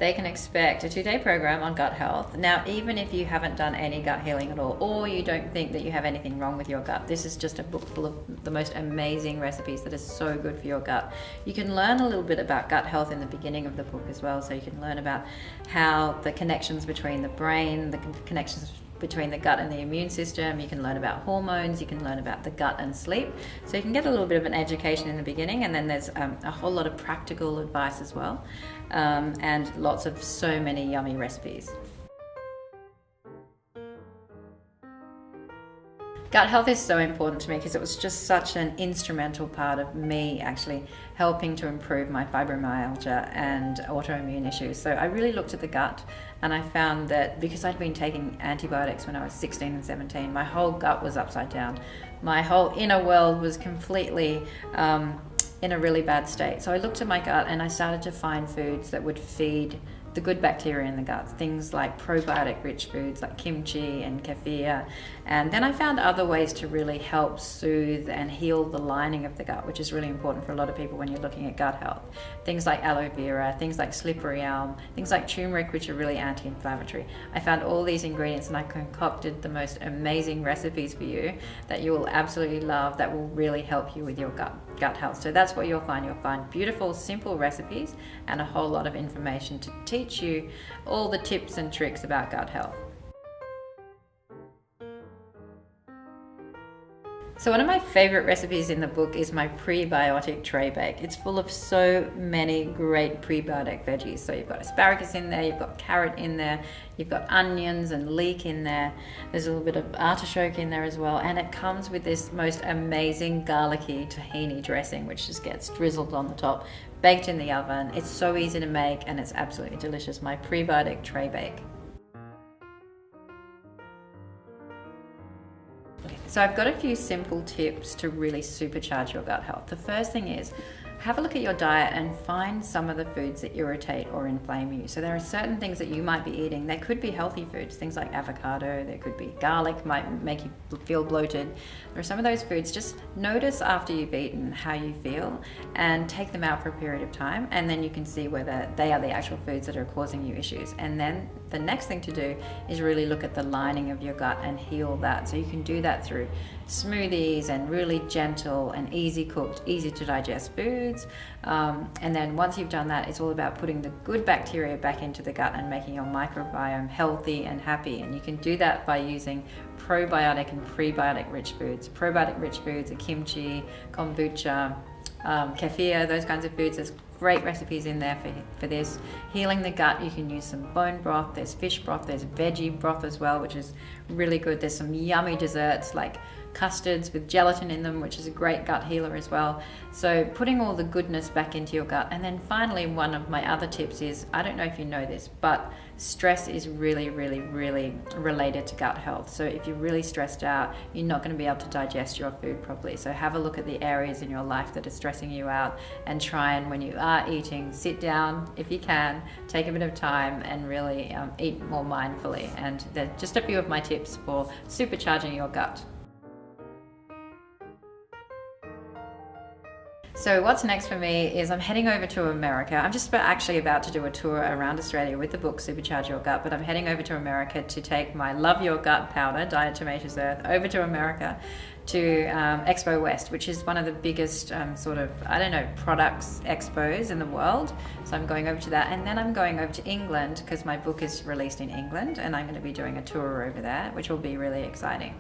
they can expect a 2-day program on gut health. Now, even if you haven't done any gut healing at all, or you don't think that you have anything wrong with your gut, this is just a book full of the most amazing recipes that are so good for your gut. You can learn a little bit about gut health in the beginning of the book as well, so you can learn about how the connections between the brain, the connections between the gut and the immune system. You can learn about hormones, you can learn about the gut and sleep. So you can get a little bit of an education in the beginning, and then there's a whole lot of practical advice as well, and lots of so many yummy recipes. Gut health is so important to me because it was just such an instrumental part of me actually helping to improve my fibromyalgia and autoimmune issues. So I really looked at the gut, and I found that because I'd been taking antibiotics when I was 16 and 17, my whole gut was upside down. My whole inner world was completely in a really bad state. So I looked at my gut and I started to find foods that would feed the good bacteria in the gut, things like probiotic rich foods like kimchi and kefir. And then I found other ways to really help soothe and heal the lining of the gut, which is really important for a lot of people when you're looking at gut health. Things like aloe vera, things like slippery elm, things like turmeric, which are really anti-inflammatory. I found all these ingredients and I concocted the most amazing recipes for you that you will absolutely love, that will really help you with your gut health. So that's what you'll find. You'll find beautiful, simple recipes and a whole lot of information to teach you all the tips and tricks about gut health. So one of my favorite recipes in the book is my prebiotic tray bake. It's full of so many great prebiotic veggies. So you've got asparagus in there, you've got carrot in there, you've got onions and leek in there. There's a little bit of artichoke in there as well. And it comes with this most amazing garlicky tahini dressing, which just gets drizzled on the top, baked in the oven. It's so easy to make and it's absolutely delicious. My prebiotic tray bake. So I've got a few simple tips to really supercharge your gut health. The first thing is, have a look at your diet and find some of the foods that irritate or inflame you. So there are certain things that you might be eating. They could be healthy foods, things like avocado, there could be garlic, might make you feel bloated. There are some of those foods, just notice after you've eaten how you feel and take them out for a period of time, and then you can see whether they are the actual foods that are causing you issues. And then the next thing to do is really look at the lining of your gut and heal that. So you can do that through smoothies and really gentle and easy cooked, easy to digest foods. And then once you've done that, it's all about putting the good bacteria back into the gut and making your microbiome healthy and happy. And you can do that by using probiotic and prebiotic rich foods. Probiotic rich foods are kimchi, kombucha, kefir, those kinds of foods. There's great recipes in there for this. Healing the gut, you can use some bone broth, there's fish broth, there's veggie broth as well, which is really good. There's some yummy desserts like custards with gelatin in them, which is a great gut healer as well. So putting all the goodness back into your gut. And then finally, one of my other tips is, I don't know if you know this, but stress is really, really, really related to gut health. So if you're really stressed out, you're not going to be able to digest your food properly. So have a look at the areas in your life that are stressing you out and try and, when you are eating, sit down if you can, take a bit of time and really eat more mindfully. And they're just a few of my tips for supercharging your gut. So what's next for me is I'm heading over to America. I'm just actually about to do a tour around Australia with the book Supercharge Your Gut, but I'm heading over to America to take my Love Your Gut powder, Diatomaceous Earth, over to America to Expo West, which is one of the biggest products expos in the world. So I'm going over to that, and then I'm going over to England because my book is released in England, and I'm going to be doing a tour over there, which will be really exciting.